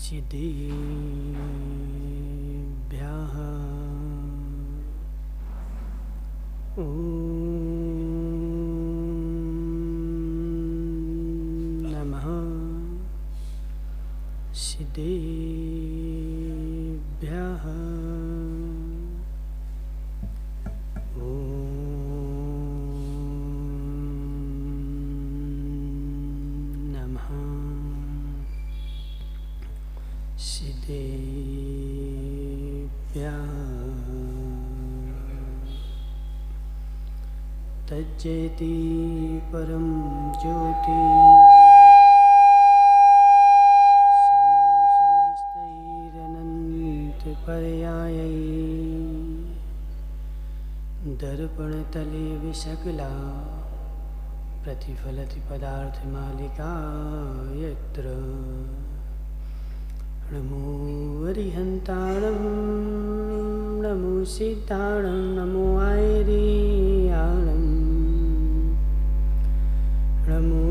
सिद्धेभ्यः ॐ नमः सिद्धेभ्यः ॐ नमः सिद्धेभ्यः तज्जयति परं ज्योति समस्तैरनन्तपर्यायै दर्पणतले विसकला प्रतिफलति पदार्थमालिका यत्र नमो अरिहन्ताणं नमो सिद्धाणं नमो आयर्याणं नमो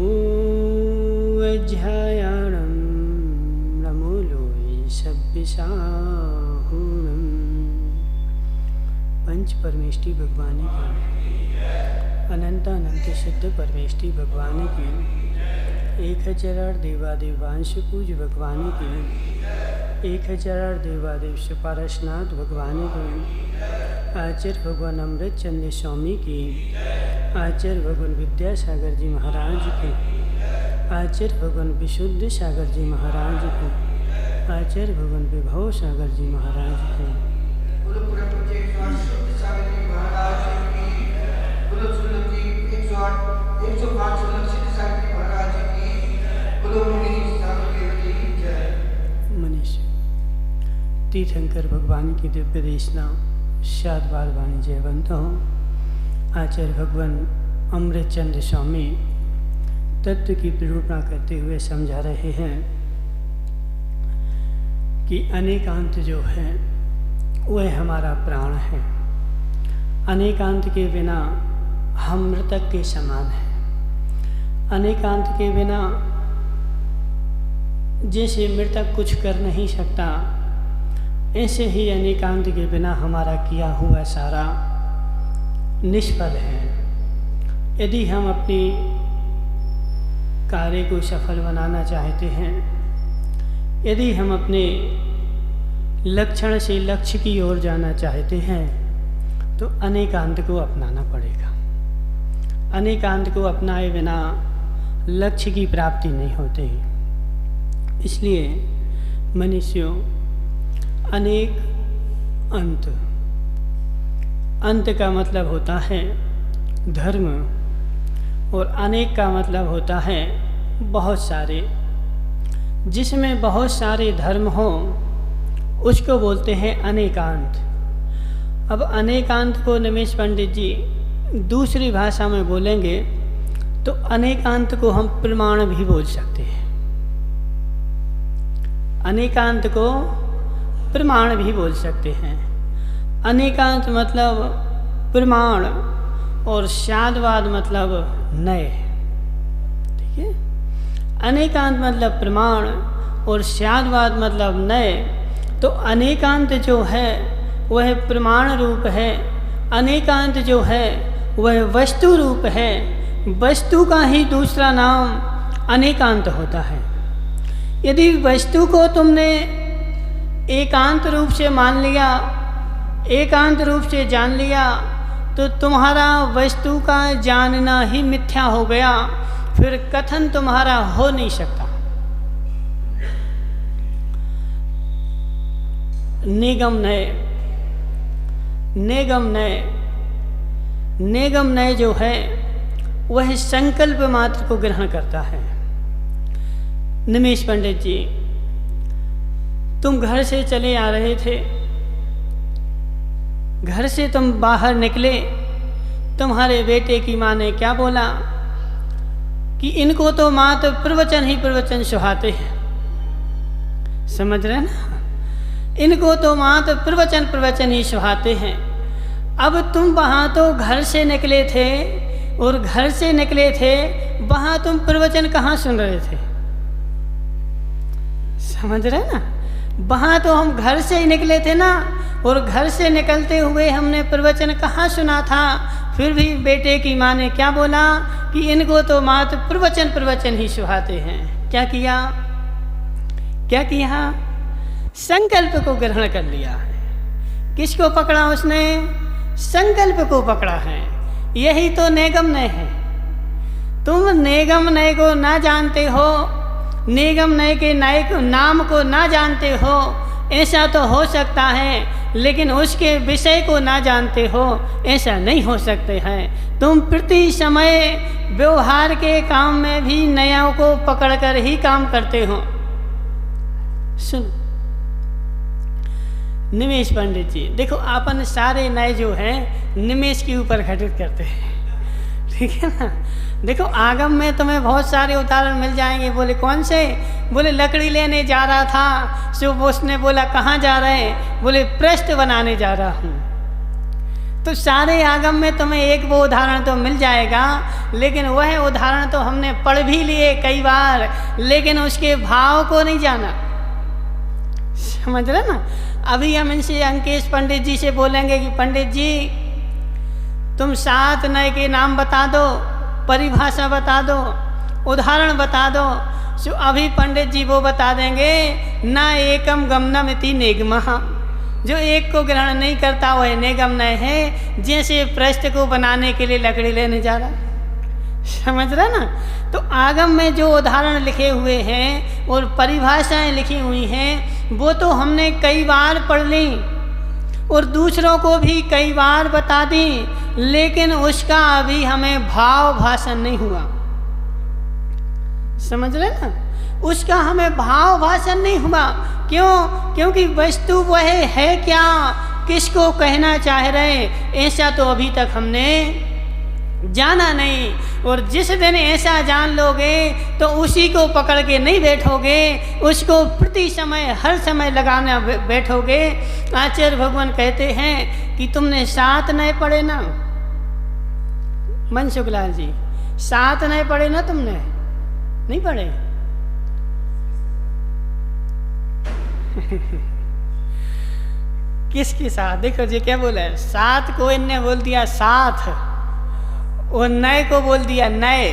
अध्यायाणं नमो लोये सभ्यसाहुणं। पंच परमेष्टि भगवान की अनंत अनंत शुद्ध परमेष्टि भगवान की 1000 देवादेवांश पूज भगवान की 1000 देवादेव पारसनाथ भगवान की आचार्य भगवान अमृत चंद्र स्वामी की आचार्य भगवान विद्यासागर जी महाराज की आचार्य भगवान विशुद्ध सागर जी महाराज की आचार्य भगवान विभव सागर जी महाराज की मनीष तीर्थंकर भगवान की दिव्य देशना शाद बार वाणी जयवंत हो। आचार्य भगवान अमृत चंद्र स्वामी तत्व की निरूपणा करते हुए समझा रहे हैं कि अनेकांत जो है वह हमारा प्राण है। अनेकांत के बिना हम मृतक के समान हैं। अनेकांत के बिना जैसे मृतक कुछ कर नहीं सकता, ऐसे ही अनेकांत के बिना हमारा किया हुआ सारा निष्फल है। यदि हम अपनी कार्य को सफल बनाना चाहते हैं, यदि हम अपने लक्षण से लक्ष्य की ओर जाना चाहते हैं, तो अनेकांत को अपनाना पड़ेगा। अनेकांत को अपनाए बिना लक्ष्य की प्राप्ति नहीं होती। इसलिए मनुष्यों अनेक अंत, अंत का मतलब होता है धर्म और अनेक का मतलब होता है बहुत सारे। जिसमें बहुत सारे धर्म हो उसको बोलते हैं अनेकांत। अब अनेकांत को निमेश पंडित जी दूसरी भाषा में बोलेंगे तो अनेकांत को हम प्रमाण भी बोल सकते हैं। अनेकांत को प्रमाण भी बोल सकते हैं। अनेकांत मतलब प्रमाण और शादवाद मतलब नए। ठीक है, अनेकांत मतलब प्रमाण और शादवाद मतलब नए। तो अनेकांत जो है वह प्रमाण रूप है, अनेकांत जो है वह वस्तु रूप है। वस्तु का ही दूसरा नाम अनेकांत होता है। यदि वस्तु को तुमने एकांत रूप से मान लिया, एकांत रूप से जान लिया, तो तुम्हारा वस्तु का जानना ही मिथ्या हो गया। फिर कथन तुम्हारा हो नहीं सकता। निगम नय, निगम नय, निगम नय जो है वह संकल्प मात्र को ग्रहण करता है। निमेश पंडित जी, तुम घर से चले आ रहे थे, घर से तुम बाहर निकले, तुम्हारे बेटे की माँ ने क्या बोला कि इनको तो मात्र प्रवचन ही प्रवचन सुहाते हैं। समझ रहे ना, इनको तो मात्र प्रवचन प्रवचन ही सुहाते हैं। अब तुम वहाँ तो घर से निकले थे, और घर से निकले थे वहाँ तुम प्रवचन कहाँ सुन रहे थे? समझ रहे ना। वहाँ तो हम घर से ही निकले थे ना, और घर से निकलते हुए हमने प्रवचन कहाँ सुना था, फिर भी बेटे की माँ ने क्या बोला कि इनको तो मात्र प्रवचन ही सुहाते हैं। क्या किया, क्या किया? संकल्प को ग्रहण कर लिया है। किसको पकड़ा उसने? संकल्प को पकड़ा है। यही तो नेगम नय है। तुम नेगम नय को ना जानते हो, निगम नय के नाम को ना जानते हो, ऐसा तो हो सकता है, लेकिन उसके विषय को ना जानते हो, ऐसा नहीं हो सकते हैं। तुम प्रति समय व्यवहार के काम में भी नयों को पकड़कर ही काम करते हो। सुन निमेश पंडित जी, देखो अपन सारे नए जो हैं निमेश के ऊपर घटित करते हैं, ठीक है ना। देखो आगम में तुम्हें बहुत सारे उदाहरण मिल जाएंगे। बोले कौन से? बोले लकड़ी लेने जा रहा था, सो उसने बोला कहाँ जा रहे हैं? बोले पृष्ठ बनाने जा रहा हूँ। तो सारे आगम में तुम्हें एक वो उदाहरण तो मिल जाएगा, लेकिन वह उदाहरण तो हमने पढ़ भी लिए कई बार, लेकिन उसके भाव को नहीं जाना। समझ रहे ना। अभी हम इनसे अंकेश पंडित जी से बोलेंगे कि पंडित जी तुम 7 नय के नाम बता दो, परिभाषा बता दो, उदाहरण बता दो। सो अभी पंडित जी वो बता देंगे, न एकम गमनम इति नेगमः, जो एक को ग्रहण नहीं करता वह नेगम नय है, जैसे पृष्ठ को बनाने के लिए लकड़ी लेने जा रहा। समझ रहे ना। तो आगम में जो उदाहरण लिखे हुए हैं और परिभाषाएं लिखी हुई हैं, वो तो हमने कई बार पढ़ ली और दूसरों को भी कई बार बता दी, लेकिन उसका अभी हमें भाव भाषण नहीं हुआ। समझ रहे ना। उसका हमें भाव भाषण नहीं हुआ। क्यों? क्योंकि वस्तु वह है क्या, किसको कहना चाह रहे, ऐसा तो अभी तक हमने जाना नहीं। और जिस दिन ऐसा जान लोगे तो उसी को पकड़ के नहीं बैठोगे, उसको प्रति समय हर समय लगाना बैठोगे। आचार्य भगवान कहते हैं कि तुमने 7 नय पढ़े ना मनसुखलाल जी, 7 नय पढ़े ना तुमने? नहीं पढ़े? किसके साथ? देखो जी क्या बोला है, 7 को इनने बोल दिया 7, और नए को बोल दिया नए।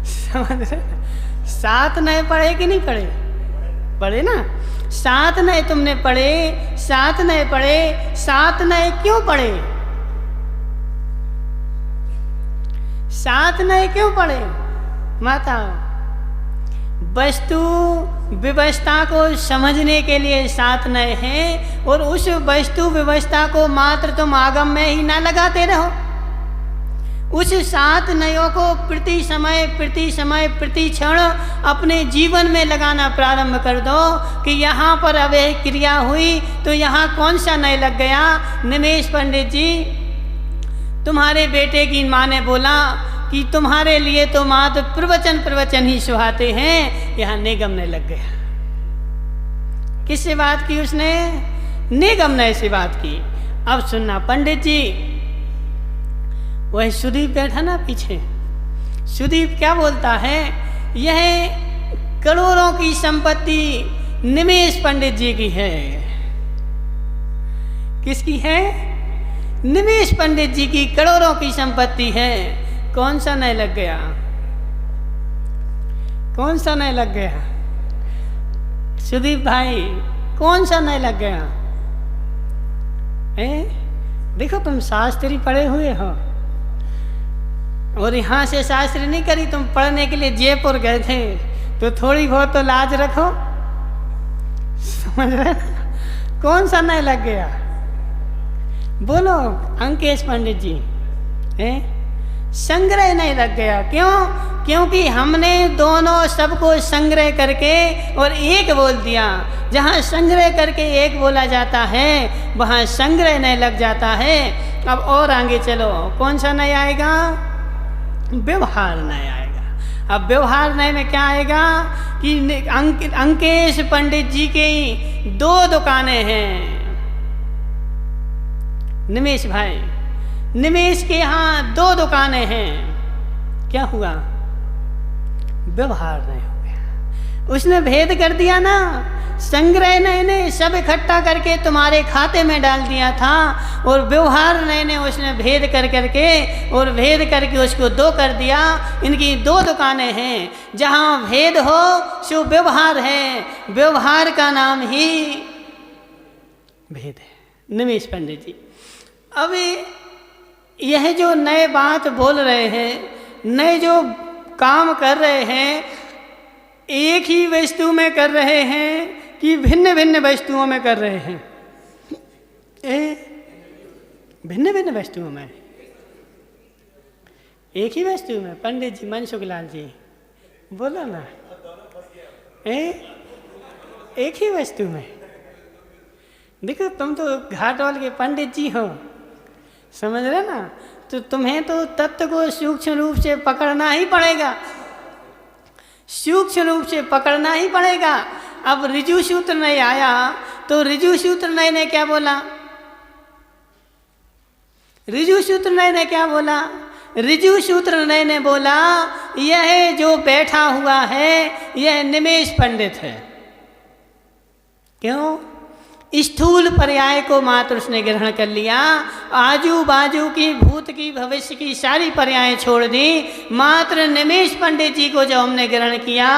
समझ रहे? 7 नए पढ़े कि नहीं पढ़े? पढ़े ना। 7 नए तुमने पढ़े, 7 नए पढ़े। 7 नए क्यों पढ़े? 7 नए क्यों पढ़े माता? वस्तु व्यवस्था को समझने के लिए 7 नए हैं, और उस वस्तु व्यवस्था को मात्र तुम आगम में ही ना लगाते रहो। उस 7 नयों को प्रति समय प्रति क्षण अपने जीवन में लगाना प्रारंभ कर दो कि यहाँ पर अब एक क्रिया हुई तो यहाँ कौन सा नय लग गया। निमेश पंडित जी, तुम्हारे बेटे की माँ ने बोला कि तुम्हारे लिए तो मात्र प्रवचन ही सुहाते हैं, यहाँ निगम नय लग गया। किससे बात की उसने? निगम नय से बात की। अब सुनना पंडित जी, वह सुदीप बैठा ना पीछे, सुदीप क्या बोलता है, यह करोड़ों की संपत्ति निमेश पंडित जी की है। किसकी है? निमेश पंडित जी की करोड़ों की संपत्ति है। कौन सा नय लग गया? कौन सा नय लग गया? सुदीप भाई, कौन सा नय लग गया? देखो तुम शास्त्री पढ़े हुए हो, और यहाँ से शास्त्र नहीं करी, तुम पढ़ने के लिए जयपुर गए थे, तो थोड़ी बहुत तो लाज रखो। समझ रहे? कौन सा नय लग गया? बोलो अंकेश पंडित जी। संग्रह नहीं लग गया। क्यों? क्योंकि हमने दोनों सबको संग्रह करके और एक बोल दिया। जहाँ संग्रह करके एक बोला जाता है वहाँ संग्रह नहीं लग जाता है। अब और आगे चलो, कौन सा नय आएगा? व्यवहार नय आएगा। अब व्यवहार नय में क्या आएगा कि अंकेश पंडित जी की 2 दुकानें हैं। निमेश भाई, निमेश के यहाँ 2 दुकानें हैं। क्या हुआ? व्यवहार नहीं हो गया। उसने भेद कर दिया ना, संग्रह ने सब इकट्ठा करके तुम्हारे खाते में डाल दिया था, और व्यवहार ने उसने भेद कर करके और भेद करके उसको दो कर दिया। इनकी दो दुकानें हैं, जहाँ भेद हो सो व्यवहार है, व्यवहार का नाम ही भेद है। निमेश पंडित जी, अब यह जो नए बात बोल रहे हैं, नए जो काम कर रहे हैं, एक ही वस्तु में कर रहे हैं कि भिन्न भिन्न वस्तुओं में कर रहे हैं? भिन्न भिन्न वस्तुओं में, एक ही वस्तु में? पंडित जी, मनसुख लाल जी बोलो ना, एक ही वस्तु में। देखो तुम तो घाटोल के पंडित जी हो, समझ रहे ना, तो तुम्हें तो तत्व को सूक्ष्म रूप से पकड़ना ही पड़ेगा, सूक्ष्म रूप से पकड़ना ही पड़ेगा। अब ऋजु सूत्र नहीं आया तो ऋजु सूत्र नहीं ने क्या बोला? ऋजु सूत्र नहीं ने क्या बोला? ऋजु सूत्र नहीं ने बोला यह जो बैठा हुआ है यह निमेष पंडित है। क्यों? स्थूल पर्याय को मात्र उसने ग्रहण कर लिया, आजू बाजू की भूत की भविष्य की सारी पर्याय छोड़ दी। मात्र निमेष पंडित जी को जब हमने ग्रहण किया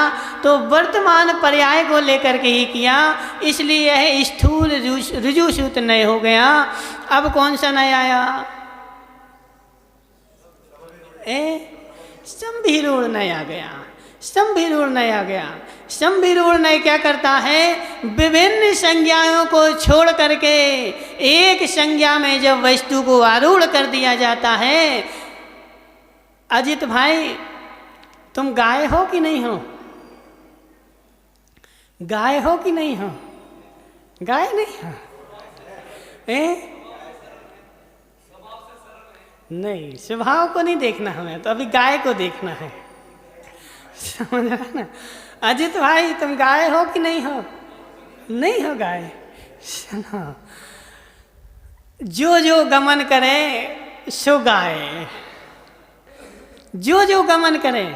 तो वर्तमान पर्याय को लेकर के ही किया, इसलिए यह स्थूल ऋजु सूत्र नय हो गया। अब कौन सा नय आया? संभिरूढ़ नय आ गया, संभिरूढ़ नय आ गया। संभिरूढ़ नय क्या करता है? विभिन्न संज्ञाओं को छोड़ करके एक संज्ञा में जब वस्तु को आरूढ़ कर दिया जाता है। अजित भाई, तुम गाय हो कि नहीं हो? गाय हो कि नहीं हो? गाय नहीं हो? नहीं, स्वभाव को नहीं देखना हमें, तो अभी गाय को देखना है, समझ रहा ना? अजित भाई, तुम गाय हो कि नहीं हो? नहीं हो गाय। सुनो, जो जो गमन करे सो गाय, जो जो गमन करे।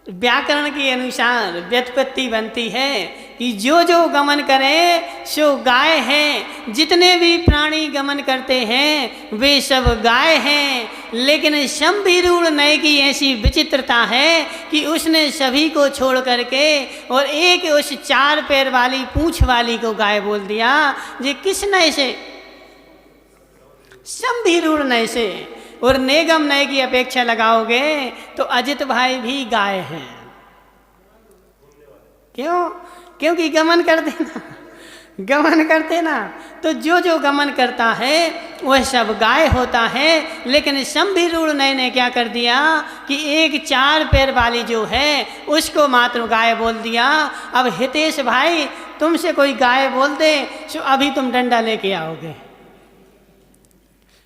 व्याकरण के अनुसार व्युत्पत्ति बनती है कि जो जो गमन करे सो गाय है। जितने भी प्राणी गमन करते हैं वे सब गाय हैं, लेकिन संभिरूढ़ नय की ऐसी विचित्रता है कि उसने सभी को छोड़ करके और एक उस चार पैर वाली पूंछ वाली को गाय बोल दिया। ये किस नय से? संभिरूढ़ नय से। और नेगम नय की अपेक्षा लगाओगे तो अजित भाई भी गाय हैं। क्यों? क्योंकि गमन करते ना, गमन करते ना, तो जो जो गमन करता है वह सब गाय होता है। लेकिन संभिरूढ़ नय ने क्या कर दिया कि एक चार पैर वाली जो है उसको मात्र गाय बोल दिया। अब हितेश भाई, तुमसे कोई गाय बोल दे तो अभी तुम डंडा लेके आओगे,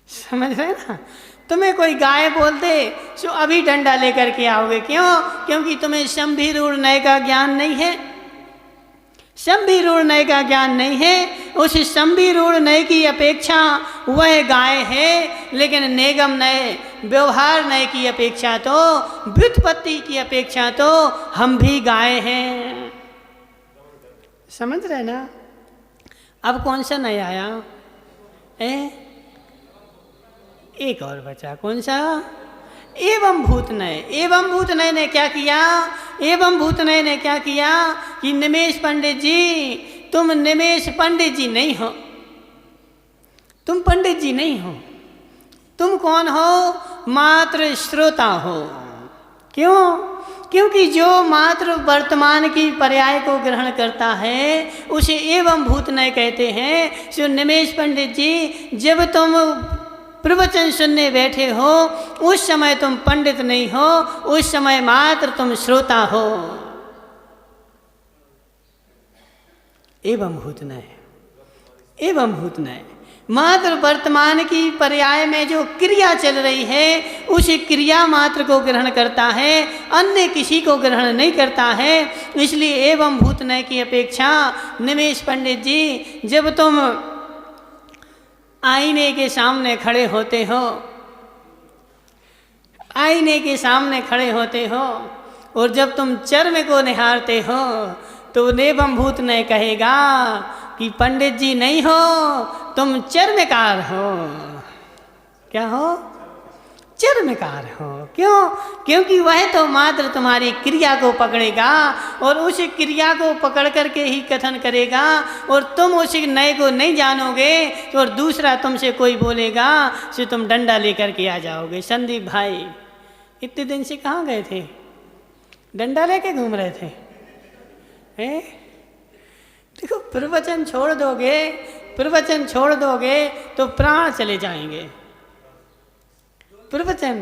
समझ रहे ना? तुम्हें कोई गाय बोल दे तो अभी डंडा लेकर के आओगे। क्यों? क्योंकि तुम्हें संभिरूढ़ नय का ज्ञान नहीं है, संभिरूढ़ नय का ज्ञान नहीं है। उस संभिरूढ़ नय की अपेक्षा वह गाय है, लेकिन नेगम नय, व्यवहार नय की अपेक्षा तो, व्युत्पत्ति की अपेक्षा तो हम भी गाय हैं। समझ रहे ना? अब कौन सा नय आया? एक और बचा, कौन सा? एवं भूत नय। एवं भूत नय ने क्या किया? एवं भूत नय ने क्या किया कि निमेष पंडित जी, तुम निमेष पंडित जी नहीं हो, तुम पंडित जी नहीं हो। तुम कौन हो? मात्र श्रोता हो। क्यों? क्योंकि जो मात्र वर्तमान की पर्याय को ग्रहण करता है उसे एवं भूत नय कहते हैं। सो निमेष पंडित जी, जब तुम प्रवचन सुनने बैठे हो उस समय तुम पंडित नहीं हो, उस समय मात्र तुम श्रोता हो। एवं भूत नय, एवं भूत नय मात्र वर्तमान की पर्याय में जो क्रिया चल रही है उस क्रिया मात्र को ग्रहण करता है, अन्य किसी को ग्रहण नहीं करता है। इसलिए एवं भूत नय की अपेक्षा निमेष पंडित जी, जब तुम आईने के सामने खड़े होते हो, आईने के सामने खड़े होते हो और जब तुम चर्म को निहारते हो तो नेबम भूत ने कहेगा कि पंडित जी नहीं हो, तुम चर्मकार हो। क्या हो? चर्मकार हो। क्यों? क्योंकि वह तो मात्र तुम्हारी क्रिया को पकड़ेगा और उस क्रिया को पकड़ करके ही कथन करेगा, और तुम उस नए को नहीं जानोगे तो और दूसरा तुमसे कोई बोलेगा तो तुम डंडा लेकर के आ जाओगे। संदीप भाई इतने दिन से कहाँ गए थे? डंडा लेके घूम रहे थे। देखो, प्रवचन छोड़ दोगे तो प्राण चले जाएंगे। प्रवचन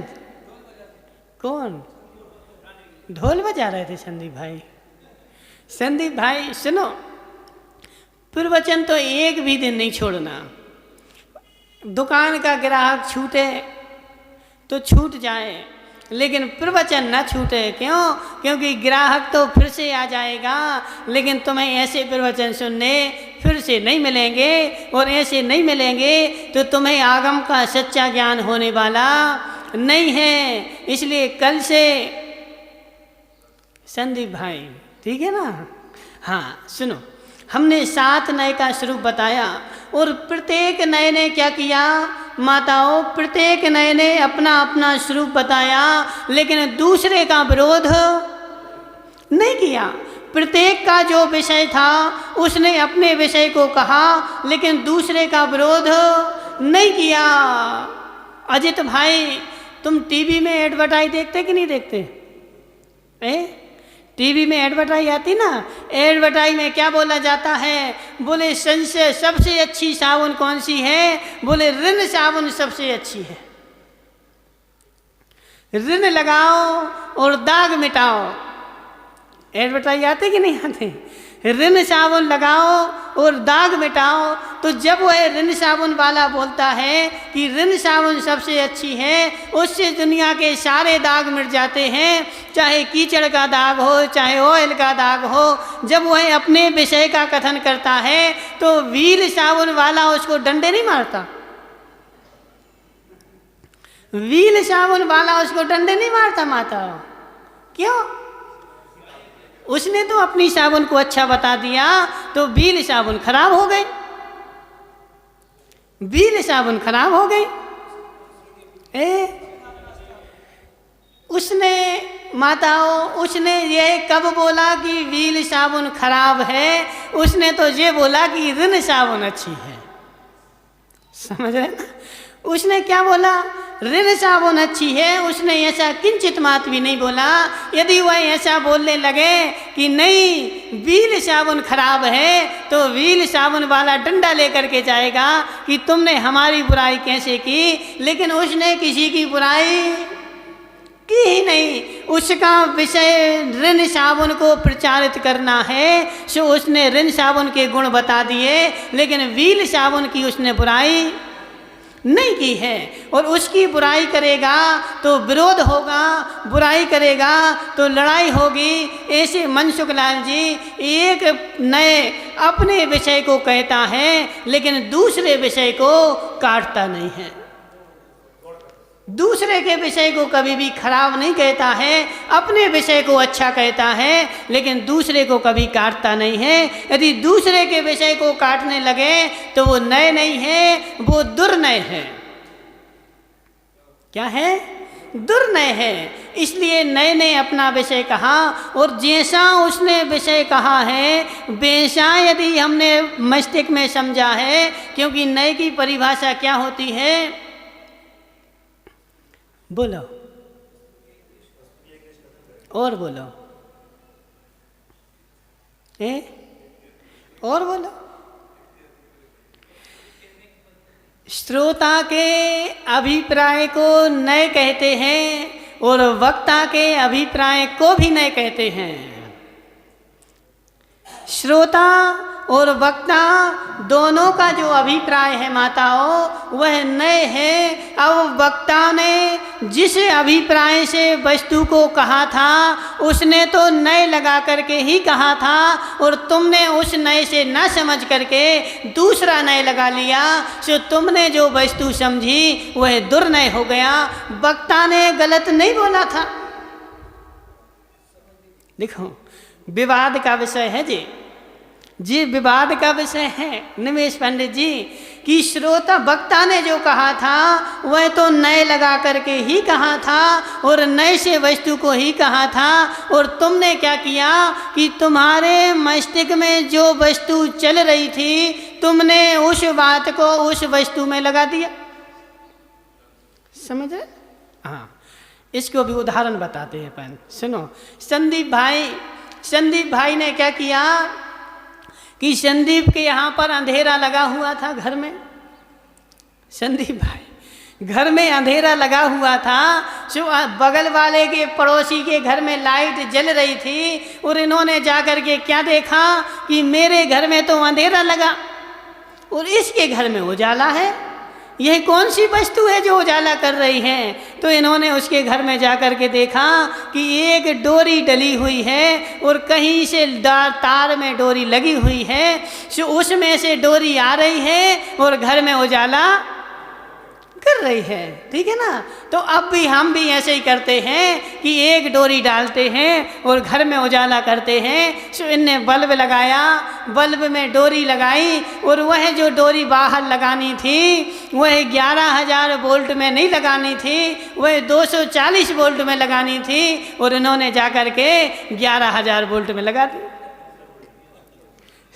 कौन? ढोल बजा रहे थे संदीप भाई सुनो, प्रवचन तो एक भी दिन नहीं छोड़ना। दुकान का ग्राहक छूटे तो छूट जाए, लेकिन प्रवचन न छूटे। क्यों? क्योंकि ग्राहक तो फिर से आ जाएगा, लेकिन तुम्हें ऐसे प्रवचन सुनने फिर से नहीं मिलेंगे, और ऐसे नहीं मिलेंगे तो तुम्हें आगम का सच्चा ज्ञान होने वाला नहीं है। इसलिए कल से संदीप भाई, ठीक है ना? हाँ सुनो, हमने 7 नए का स्वरूप बताया, और प्रत्येक नए ने क्या किया माताओं? प्रत्येक नए ने अपना अपना स्वरूप बताया, लेकिन दूसरे का विरोध नहीं किया। प्रत्येक का जो विषय था उसने अपने विषय को कहा, लेकिन दूसरे का विरोध नहीं किया। अजित भाई, तुम टीवी में एडवर्टाइज देखते कि नहीं देखते? टीवी में एडवर्टाइज आती ना, एडवर्टाइज में क्या बोला जाता है? बोले संशय सबसे अच्छी साबुन कौन सी है? बोले रिन साबुन सबसे अच्छी है। रिन लगाओ और दाग मिटाओ। एडवर्टाइज आते कि नहीं आते? रिन साबुन लगाओ और दाग मिटाओ। तो जब वह रिन साबुन वाला बोलता है कि रिन साबुन सबसे अच्छी है, उससे दुनिया के सारे दाग मिट जाते हैं, चाहे कीचड़ का दाग हो, चाहे ऑयल का दाग हो। जब वह अपने विषय का कथन करता है तो व्हील साबुन वाला उसको डंडे नहीं मारता। व्हील साबुन वाला उसको डंडे नहीं मारता माता। क्यों? उसने तो अपनी साबुन को अच्छा बता दिया, तो व्हील साबुन खराब हो गई। व्हील साबुन खराब हो गई। उसने माताओं, उसने ये कब बोला कि व्हील साबुन खराब है? उसने तो ये बोला कि रिन साबुन अच्छी है। समझ रहे ना? उसने क्या बोला? रिन साबुन अच्छी है। उसने ऐसा किंचित मात्र भी नहीं बोला। यदि वह ऐसा बोलने लगे कि नहीं व्हील साबुन खराब है, तो व्हील साबुन वाला डंडा लेकर के जाएगा कि तुमने हमारी बुराई कैसे की। लेकिन उसने किसी की बुराई की ही नहीं। उसका विषय रिन साबुन को प्रचारित करना है, सो उसने रिन साबुन के गुण बता दिए, लेकिन व्हील साबुन की उसने बुराई नहीं की है। और उसकी बुराई करेगा तो विरोध होगा, बुराई करेगा तो लड़ाई होगी। ऐसे मनसुख लाल जी एक नए अपने विषय को कहता है, लेकिन दूसरे विषय को काटता नहीं है। दूसरे के विषय को कभी भी खराब नहीं कहता है, अपने विषय को अच्छा कहता है, लेकिन दूसरे को कभी काटता नहीं है। यदि दूसरे के विषय को काटने लगे तो वो नए नहीं है, वो दुर्नय है। क्या है? दुर्नय है। इसलिए नए ने अपना विषय कहा, और जैसा उसने विषय कहा है वैसा यदि हमने मस्तिष्क में समझा है। क्योंकि नए की परिभाषा क्या होती है? बोलो और बोलो, और बोलो। श्रोता के अभिप्राय को नए कहते हैं, और वक्ता के अभिप्राय को भी नए कहते हैं। श्रोता और वक्ता दोनों का जो अभिप्राय है माताओं, वह नए है। अब वक्ता ने जिस अभिप्राय से वस्तु को कहा था उसने तो नए लगा करके ही कहा था, और तुमने उस नए से न समझ करके दूसरा नए लगा लिया, सो तुमने जो वस्तु समझी वह दुर्नय हो गया। वक्ता ने गलत नहीं बोला था। देखो विवाद का विषय है जी विवाद का विषय है निमेश पंडित जी कि श्रोता वक्ता ने जो कहा था वह तो नए लगा करके ही कहा था और नए से वस्तु को ही कहा था, और तुमने क्या किया कि तुम्हारे मस्तिष्क में जो वस्तु चल रही थी तुमने उस बात को उस वस्तु में लगा दिया। समझ रहे? हाँ, इसको भी उदाहरण बताते हैं अपन। सुनो, संदीप भाई ने क्या किया कि संदीप के यहाँ पर अंधेरा लगा हुआ था घर में। संदीप भाई घर में अंधेरा लगा हुआ था, बगल वाले के पड़ोसी के घर में लाइट जल रही थी, और इन्होंने जाकर के क्या देखा कि मेरे घर में तो अंधेरा लगा और इसके घर में उजाला है, यह कौन सी वस्तु है जो उजाला कर रही है? तो इन्होंने उसके घर में जाकर के देखा कि एक डोरी डली हुई है और कहीं से तार में डोरी लगी हुई है, सो उसमें से डोरी आ रही है और घर में उजाला कर रही है। ठीक है ना? तो अब भी हम भी ऐसे ही करते हैं कि एक डोरी डालते हैं और घर में उजाला करते हैं। सो इनने बल्ब लगाया, बल्ब में डोरी लगाई, और वह जो डोरी बाहर लगानी थी वह 11,000 वोल्ट में नहीं लगानी थी, वह 240 वोल्ट में लगानी थी, और इन्होंने जाकर के 11,000 वोल्ट में लगा दी।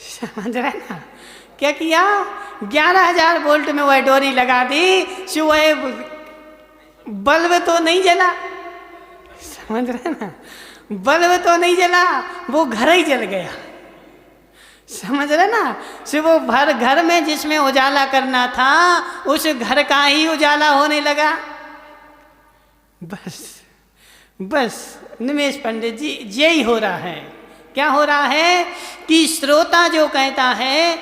समझ रहे ना? क्या किया? 11,000 वोल्ट में वह डोरी लगा दी, सो वह बल्ब तो नहीं जला। समझ रहे ना? बल्ब तो नहीं जला, वो घर ही जल गया। समझ रहे ना? सो वो घर में जिसमें उजाला करना था उस घर का ही उजाला होने लगा। बस निमेश पंडित जी यही हो रहा है। क्या हो रहा है कि श्रोता जो कहता है,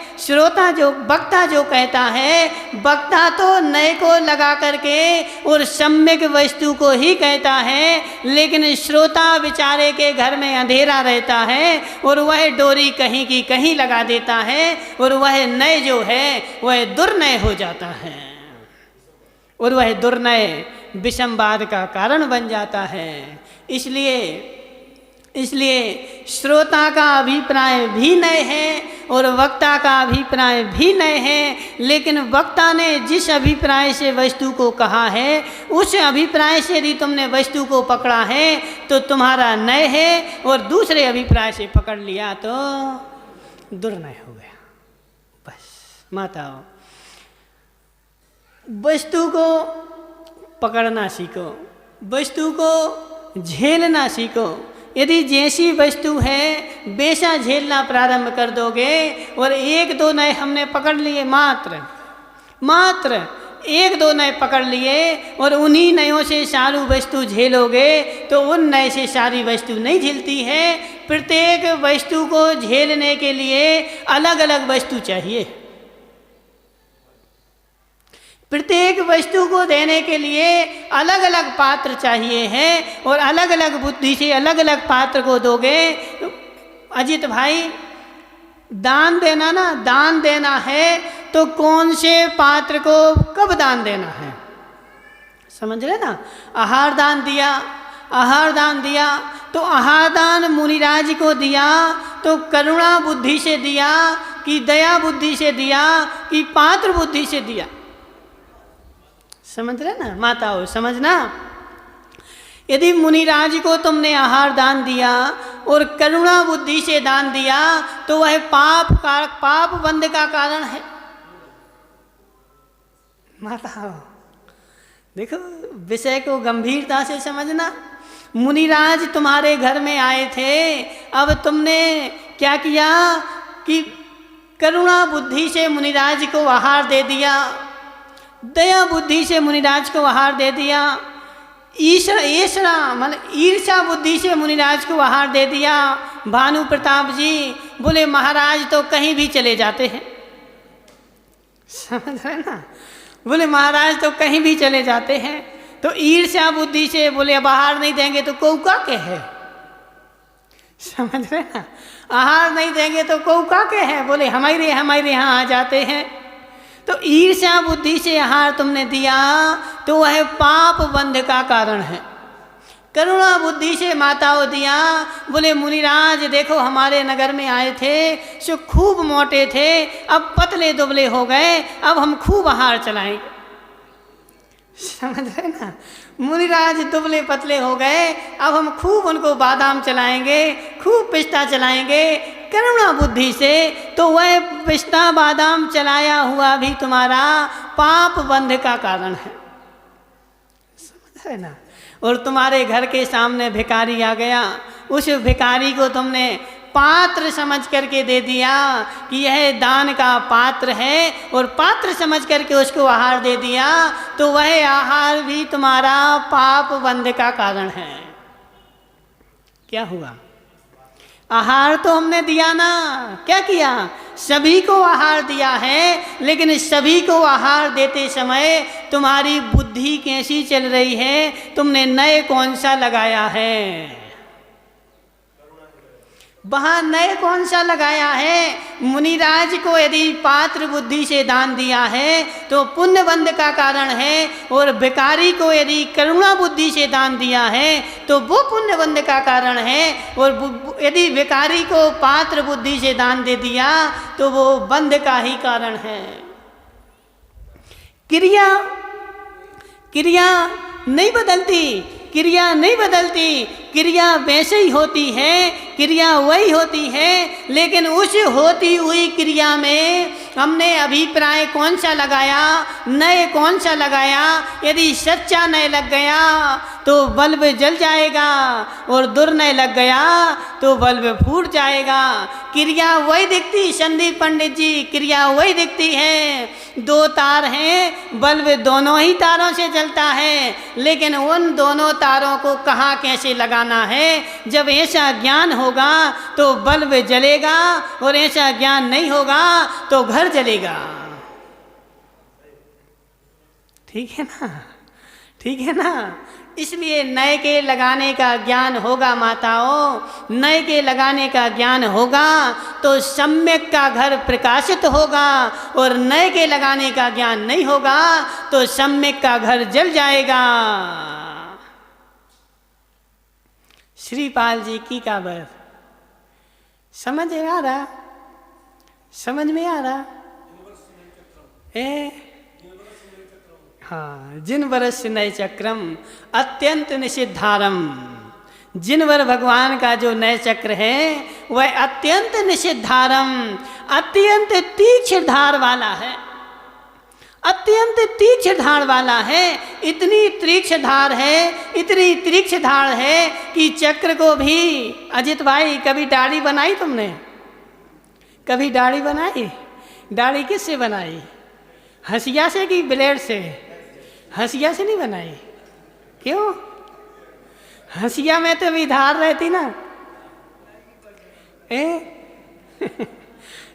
वक्ता जो कहता है, वक्ता तो नए को लगा करके और सम्यक वस्तु को ही कहता है, लेकिन श्रोता बेचारे के घर में अंधेरा रहता है और वह डोरी कहीं की कहीं लगा देता है, और वह नए जो है वह दुर्नय हो जाता है, और वह दुर्नय विषमवाद का कारण बन जाता है। इसलिए श्रोता का अभिप्राय भी नए है और वक्ता का अभिप्राय भी नए है, लेकिन वक्ता ने जिस अभिप्राय से वस्तु को कहा है उस अभिप्राय से यदि तुमने वस्तु को pकड़ा है तो तुम्हारा नए है, और दूसरे अभिप्राय से पकड़ लिया तो दुर्नय हो गया। बस माताओं, वस्तु को पकड़ना सीखो, वस्तु को झेलना सीखो। यदि जैसी वस्तु है वैसा झेलना प्रारंभ कर दोगे, और 1-2 नए हमने पकड़ लिए, मात्र 1-2 नए पकड़ लिए, और उन्हीं नयों से सारी वस्तु झेलोगे तो उन नए से सारी वस्तु नहीं झेलती है। प्रत्येक वस्तु को झेलने के लिए अलग अलग वस्तु चाहिए, प्रत्येक वस्तु को देने के लिए अलग अलग पात्र चाहिए है, और अलग अलग बुद्धि से अलग अलग पात्र को दोगे। अजित भाई, दान देना है तो कौन से पात्र को कब दान देना है? समझ रहे ना? आहार दान दिया तो आहार दान मुनिराज को दिया तो करुणा बुद्धि से दिया कि दया बुद्धि से दिया कि पात्र बुद्धि से दिया? समझ रहे ना माताओं? समझना, यदि मुनिराज को तुमने आहार दान दिया और करुणा बुद्धि से दान दिया तो वह पाप बंध का कारण है। माताओं देखो, विषय को गंभीरता से समझना। मुनिराज तुम्हारे घर में आए थे, अब तुमने क्या किया कि करुणा बुद्धि से मुनिराज को आहार दे दिया, दया बुद्धि से मुनिराज को आहार दे दिया, ईर्षा बुद्धि से मुनिराज को आहार दे दिया। भानु प्रताप जी बोले महाराज तो कहीं भी चले जाते हैं। समझ रहे ना? बोले महाराज तो कहीं भी चले जाते हैं। तो ईर्षा बुद्धि से बोले अब आहार नहीं देंगे तो कौका के है। समझ रहे ना? आहार नहीं देंगे तो कौका के है। बोले हमारे यहाँ आ जाते हैं। तो ईर्ष्या बुद्धि से आहार तुमने दिया तो वह पाप बंध का कारण है। करुणा बुद्धि से माताओं दिया। बोले मुनिराज देखो हमारे नगर में आए थे, सो खूब मोटे थे, अब पतले दुबले हो गए, अब हम खूब आहार चलाएंगे। समझ रहे ना, मुनिराज दुबले पतले हो गए, अब हम खूब उनको बादाम चलाएंगे, खूब पिस्ता चलाएंगे करुणा बुद्धि से। तो वह पिस्ता बादाम चलाया हुआ भी तुम्हारा पाप बंध का कारण है। समझ रहे ना। और तुम्हारे घर के सामने भिखारी आ गया, उस भिखारी को तुमने पात्र समझ करके दे दिया कि यह दान का पात्र है, और पात्र समझ करके उसको आहार दे दिया, तो वह आहार भी तुम्हारा पाप बंध का कारण है। क्या हुआ? आहार तो हमने दिया ना, क्या किया? सभी को आहार दिया है, लेकिन सभी को आहार देते समय तुम्हारी बुद्धि कैसी चल रही है, तुमने नए कौन सा लगाया है? वहाँ नए कौन सा लगाया है? मुनिराज को यदि पात्र बुद्धि से दान दिया है तो पुण्य बंध का कारण है, और भिखारी को यदि करुणा बुद्धि से दान दिया है तो वो पुण्य बंध का कारण है, और यदि भिखारी को पात्र बुद्धि से दान दे दिया तो वो बंध का ही कारण है। क्रिया नहीं बदलती, क्रिया नहीं बदलती, क्रिया वैसे ही होती है, क्रिया वही होती है, लेकिन उस होती हुई क्रिया में हमने अभिप्राय कौन सा लगाया, नए कौन सा लगाया। यदि सच्चा नए लग गया तो बल्ब जल जाएगा, और दुर्नय लग गया तो बल्ब फूट जाएगा। क्रिया वही दिखती, संदीप पंडित जी, क्रिया वही दिखती है। दो तार हैं, बल्ब दोनों ही तारों से जलता है, लेकिन उन दोनों तारों को कहाँ कैसे लगाना है, जब ऐसा ज्ञान होगा तो बल्ब जलेगा, और ऐसा ज्ञान नहीं होगा तो घर जलेगा। ठीक है ना, ठीक है ना। इसलिए नए के लगाने का ज्ञान होगा माताओं, नए के लगाने का ज्ञान होगा तो सम्यक का घर प्रकाशित होगा, और नए के लगाने का ज्ञान नहीं होगा तो सम्यक का घर जल जाएगा। श्रीपाल जी की काबर समझ आ रहा, समझ में आ रहा? हाँ, जिन वर्ष नए चक्रम अत्यंत निषिद्धारम, जिन वर भगवान का जो नए चक्र है वह अत्यंत निषिद्धारम, अत्यंत तीक्ष्ण धार वाला है, अत्यंत तीक्ष्ण धार वाला है। इतनी तीक्ष्ण धार है, इतनी तीक्ष्ण धार है कि चक्र को भी। अजित भाई कभी दाढ़ी बनाई तुमने? कभी दाढ़ी बनाई? दाढ़ी किससे बनाई? हंसिया से कि ब्लेड से? हंसिया से नहीं बनाई। क्यों? हंसिया में तो भी धार रहती ना।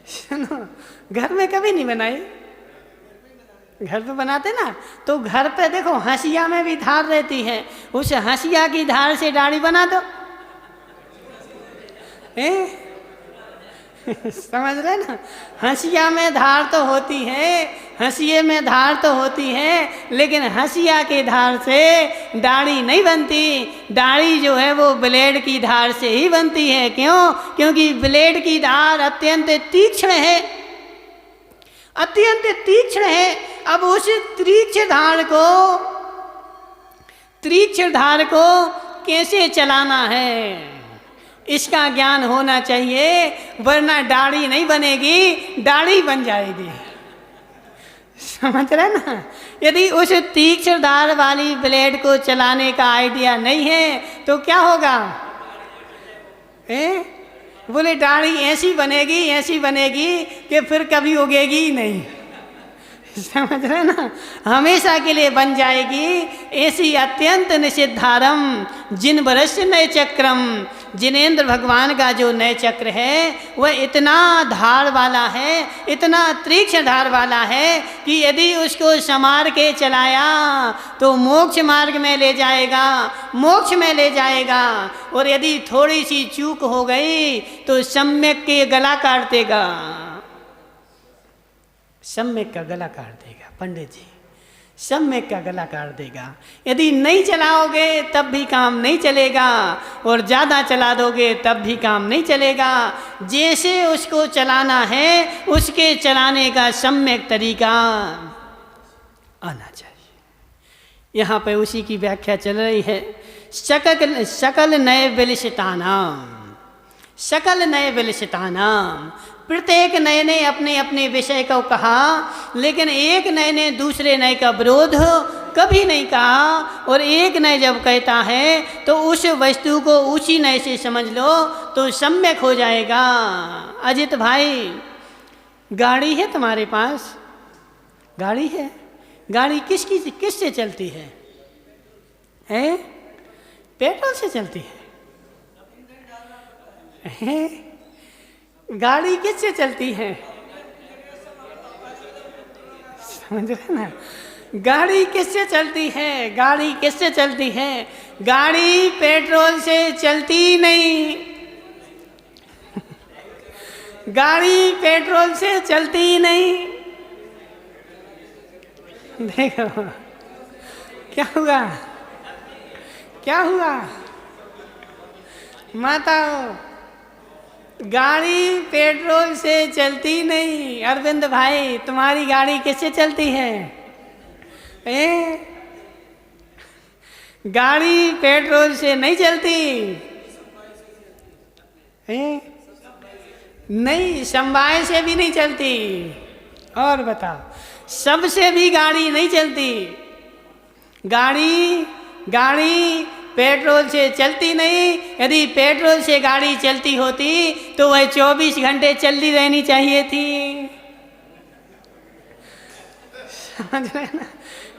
सुनो, घर में कभी नहीं बनाई? घर पे बनाते ना, तो घर पे देखो हंसिया में भी धार रहती है, उस हंसिया की धार से दाढ़ी बना दो। समझ रहे ना, हंसिया में धार तो होती है, हंसिये में धार तो होती है, लेकिन हंसिया की धार से दाढ़ी नहीं बनती। दाढ़ी जो है वो ब्लेड की धार से ही बनती है। क्यों? क्योंकि ब्लेड की धार अत्यंत तीक्ष्ण है, अत्यंत तीक्ष्ण है। अब उस तीक्ष्ण धार को कैसे चलाना है, इसका ज्ञान होना चाहिए, वरना दाढ़ी नहीं बनेगी, दाढ़ी बन जाएगी। समझ रहे ना। यदि उस तीक्ष्ण धार वाली ब्लेड को चलाने का आइडिया नहीं है तो क्या होगा? बोले दाढ़ी ऐसी बनेगी, ऐसी बनेगी कि फिर कभी उगेगी ही नहीं। समझ रहे ना, हमेशा के लिए बन जाएगी। ऐसी अत्यंत निषिद्धारम जिन वर्ष नए चक्रम, जिनेंद्र भगवान का जो नए चक्र है वह इतना धार वाला है, इतना तीक्ष्ण धार वाला है कि यदि उसको संवार के चलाया तो मोक्ष मार्ग में ले जाएगा, मोक्ष में ले जाएगा। और यदि थोड़ी सी चूक हो गई तो सम्यक के गला काट देगा, सम्यक का गला काट देगा। पंडित जी सम्यक का गला काट देगा। यदि नहीं चलाओगे तब भी काम नहीं चलेगा, और ज़्यादा चला दोगे तब भी काम नहीं चलेगा। जैसे उसको चलाना है उसके चलाने का सम्यक तरीका आना चाहिए। यहाँ पे उसी की व्याख्या चल रही है। सकल नए विलसितानाम, सकल नए विलसितानाम, प्रत्येक नए ने अपने अपने विषय को कहा, लेकिन एक नए ने दूसरे नए का विरोध कभी नहीं कहा। और एक नए जब कहता है तो उस वस्तु को उसी नए से समझ लो तो सम्यक हो जाएगा। अजित भाई, गाड़ी है तुम्हारे पास? गाड़ी है। गाड़ी किससे चलती है? पेट्रोल से चलती है। गाड़ी किससे चलती है? समझ रहे ना? गाड़ी किससे चलती है? गाड़ी किससे चलती है? गाड़ी पेट्रोल से चलती नहीं। गाड़ी पेट्रोल से चलती नहीं। देखो क्या हुआ, क्या हुआ माताओं? गाड़ी पेट्रोल से चलती नहीं। अरविंद भाई, तुम्हारी गाड़ी किससे चलती है? गाड़ी पेट्रोल से नहीं चलती। नहीं, समवाय से भी नहीं चलती। और बताओ, सबसे भी गाड़ी नहीं चलती। गाड़ी पेट्रोल से चलती नहीं। यदि पेट्रोल से गाड़ी चलती होती तो वह 24 घंटे चलती रहनी चाहिए थी। समझ रहे ना?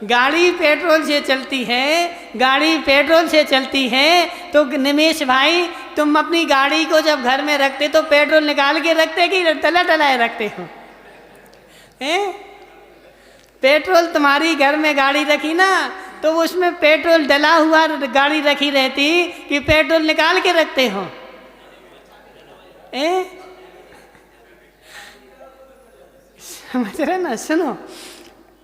गाड़ी पेट्रोल से चलती है, गाड़ी पेट्रोल से चलती है तो निमेश भाई, तुम अपनी गाड़ी को जब घर में रखते तो पेट्रोल निकाल के रखते कि तला टलाए रखते हो? पेट्रोल तुम्हारी घर में गाड़ी रखी ना तो उसमें पेट्रोल डला हुआ गाड़ी रखी रहती कि पेट्रोल निकाल के रखते हो? समझ रहे ना? सुनो,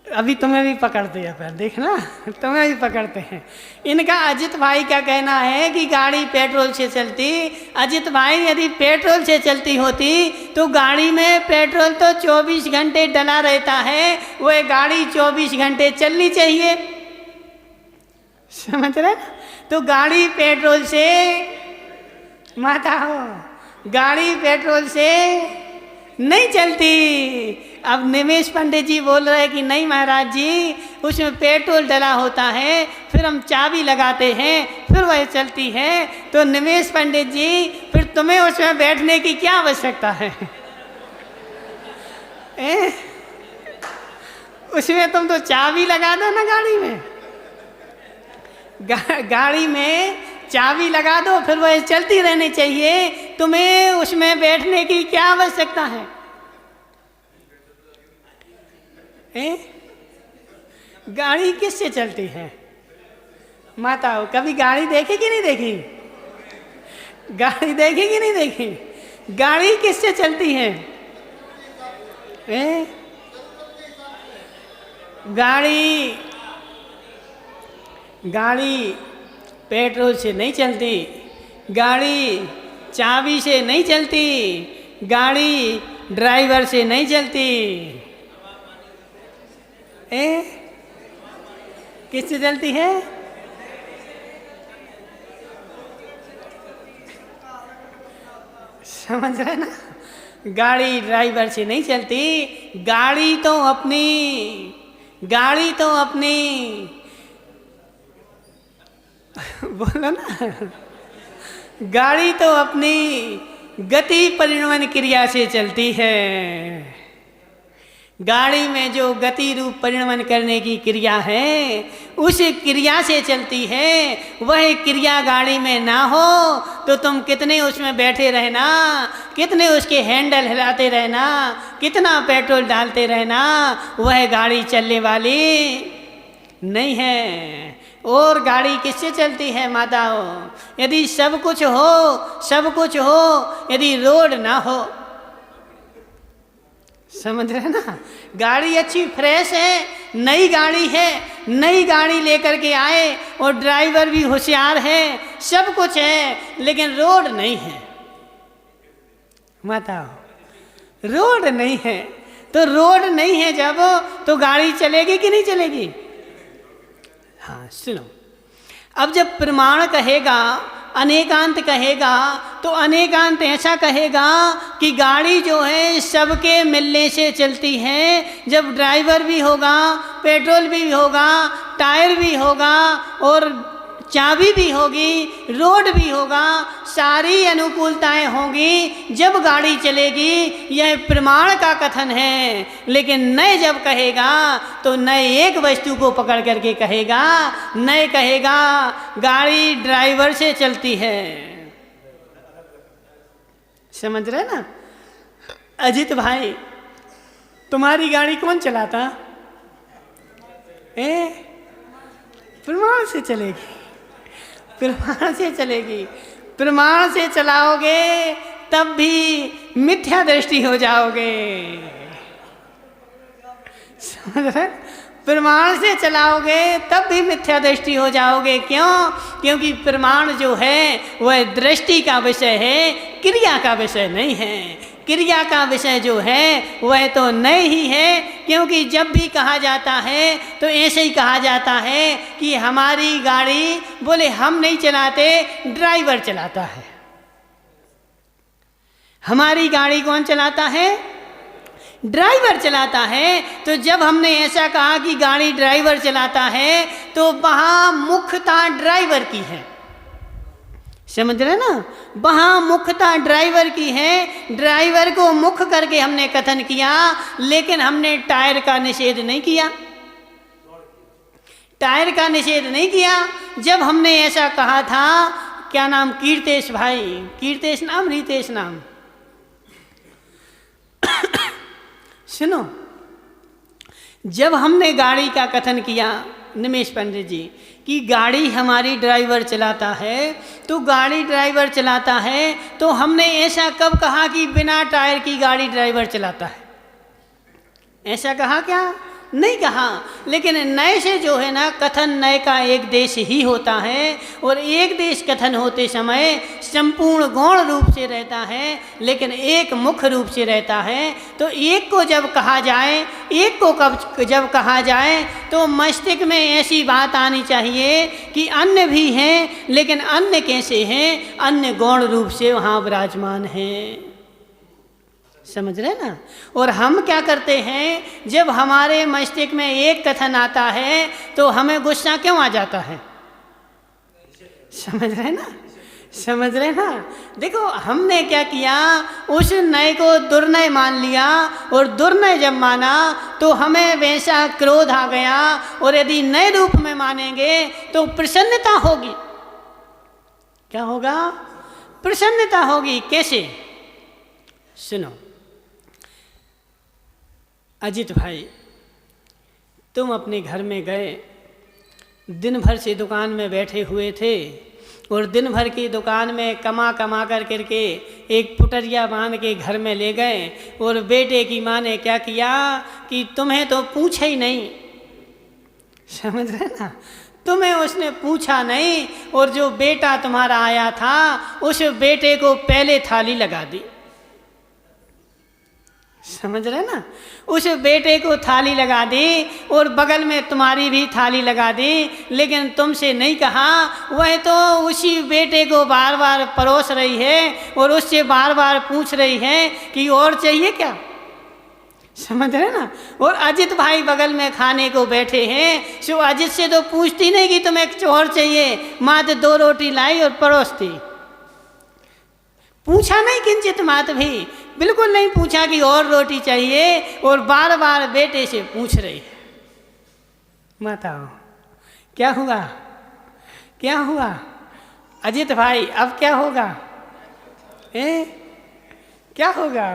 अभी तुम्हें भी पकड़ते हैं, फिर देखना तुम्हें भी पकड़ते हैं। इनका अजित भाई का कहना है कि गाड़ी पेट्रोल से चलती। अजित भाई, यदि पेट्रोल से चलती होती तो गाड़ी में पेट्रोल तो 24 घंटे डला रहता है, वह गाड़ी 24 घंटे चलनी चाहिए। समझ रहे? तो गाड़ी पेट्रोल से, माता हो, गाड़ी पेट्रोल से नहीं चलती। अब निमेश पंडित जी बोल रहे हैं कि नहीं महाराज जी, उसमें पेट्रोल डला होता है, फिर हम चाबी लगाते हैं, फिर वह चलती है। तो निमेश पंडित जी, फिर तुम्हें उसमें बैठने की क्या आवश्यकता है? उसमें तुम तो चाबी लगा दो ना गाड़ी में। गाड़ी में चाबी लगा दो, फिर वह चलती रहनी चाहिए। तुम्हें उसमें बैठने की क्या आवश्यकता है? गाड़ी किससे चलती है? माता हो, कभी गाड़ी देखी कि नहीं देखी? गाड़ी देखी कि नहीं देखी? गाड़ी किससे चलती है? गाड़ी पेट्रोल से नहीं चलती। गाड़ी चाबी से नहीं चलती। गाड़ी ड्राइवर से नहीं चलती। किससे चलती है? समझ रहे ना? गाड़ी ड्राइवर से नहीं चलती। गाड़ी तो अपनी बोलो ना, गाड़ी तो अपनी गति परिणमन क्रिया से चलती है। गाड़ी में जो गति रूप परिणमन करने की क्रिया है उस क्रिया से चलती है। वह क्रिया गाड़ी में ना हो तो तुम कितने उसमें बैठे रहना, कितने उसके हैंडल हिलाते रहना, कितना पेट्रोल डालते रहना, वह गाड़ी चलने वाली नहीं है। और गाड़ी किससे चलती है माताओं? यदि सब कुछ हो, यदि रोड ना हो। समझ रहे ना? गाड़ी अच्छी फ्रेश है नई गाड़ी है, नई गाड़ी लेकर के आए और ड्राइवर भी होशियार है, सब कुछ है, लेकिन रोड नहीं है। बताओ, रोड नहीं है। तो रोड नहीं है जब, तो गाड़ी चलेगी कि नहीं चलेगी? हाँ सुनो, अब जब प्रमाण कहेगा, अनेकांत कहेगा, तो अनेकांत ऐसा कहेगा कि गाड़ी जो है सबके मिलने से चलती है। जब ड्राइवर भी होगा, पेट्रोल भी होगा, टायर भी होगा और चाबी भी होगी, रोड भी होगा, सारी अनुकूलताएं होंगी, जब गाड़ी चलेगी। यह प्रमाण का कथन है। लेकिन नए जब कहेगा तो नए एक वस्तु को पकड़ करके कहेगा, नए कहेगा गाड़ी ड्राइवर से चलती है। समझ रहे ना? अजित भाई, तुम्हारी गाड़ी कौन चलाता? प्रमाण से चलेगी, प्रमाण से चलेगी। प्रमाण से चलाओगे तब भी मिथ्या दृष्टि हो जाओगे। समझ रहे? प्रमाण से चलाओगे तब भी मिथ्या दृष्टि हो जाओगे। क्यों? क्योंकि प्रमाण जो है वह दृष्टि का विषय है, क्रिया का विषय नहीं है। क्रिया का विषय जो है वह तो नहीं ही है। क्योंकि जब भी कहा जाता है तो ऐसे ही कहा जाता है कि हमारी गाड़ी, बोले हम नहीं चलाते, ड्राइवर चलाता है। हमारी गाड़ी कौन चलाता है? ड्राइवर चलाता है। तो जब हमने ऐसा कहा कि गाड़ी ड्राइवर चलाता है, तो वहाँ मुख्यता ड्राइवर की है। समझ रहे ना? वहाँ मुख्यता ड्राइवर की है। ड्राइवर को मुख्य करके हमने कथन किया, लेकिन हमने टायर का निषेध नहीं किया। टायर का निषेध नहीं किया। जब हमने ऐसा कहा था, क्या नाम? कीर्तेश भाई, कीर्तेश नाम, रितेश नाम, सुनो, जब हमने गाड़ी का कथन किया, निमेश पंडित जी, कि गाड़ी हमारी ड्राइवर चलाता है, तो गाड़ी ड्राइवर चलाता है, तो हमने ऐसा कब कहा कि बिना टायर की गाड़ी ड्राइवर चलाता है? ऐसा कहा क्या? नहीं कहा। लेकिन नए से जो है ना, कथन नए का एक देश ही होता है, और एक देश कथन होते समय संपूर्ण गौण रूप से रहता है, लेकिन एक मुख्य रूप से रहता है। तो एक को जब कहा जाए, एक को कब जब कहा जाए, तो मस्तिष्क में ऐसी बात आनी चाहिए कि अन्य भी हैं, लेकिन अन्य कैसे हैं? अन्य गौण रूप से वहाँ विराजमान हैं। समझ रहे ना? और हम क्या करते हैं, जब हमारे मस्तिष्क में एक कथन आता है तो हमें गुस्सा क्यों आ जाता है? समझ रहे ना? समझ रहे ना? देखो, हमने क्या किया, उस नए को दुर्नय मान लिया, और दुर्नय जब माना तो हमें वैसा क्रोध आ गया। और यदि नए रूप में मानेंगे तो प्रसन्नता होगी। क्या होगा? प्रसन्नता होगी। कैसे? सुनो अजित भाई, तुम अपने घर में गए, दिन भर से दुकान में बैठे हुए थे, और दिन भर की दुकान में कमा कमा करके एक पुटरिया बांध के घर में ले गए। और बेटे की माँ ने क्या किया कि तुम्हें तो पूछा ही नहीं। समझ रहे ना? तुम्हें उसने पूछा नहीं, और जो बेटा तुम्हारा आया था उस बेटे को पहले थाली लगा दी। समझ रहे ना? उस बेटे को थाली लगा दी, और बगल में तुम्हारी भी थाली लगा दी, लेकिन तुमसे नहीं कहा। वह तो उसी बेटे को बार बार परोस रही है, और उससे बार बार पूछ रही है कि और चाहिए क्या? समझ रहे ना? और अजित भाई बगल में खाने को बैठे हैं, सो अजित से तो पूछती नहीं कि तुम्हें और चाहिए, माँ तो 2 रोटी लाई और परोसती। पूछा नहीं किंचित मात भी, बिल्कुल नहीं पूछा कि और रोटी चाहिए, और बार बार बेटे से पूछ रही है। बताओ क्या हुआ? क्या हुआ अजित भाई? अब क्या होगा? क्या होगा?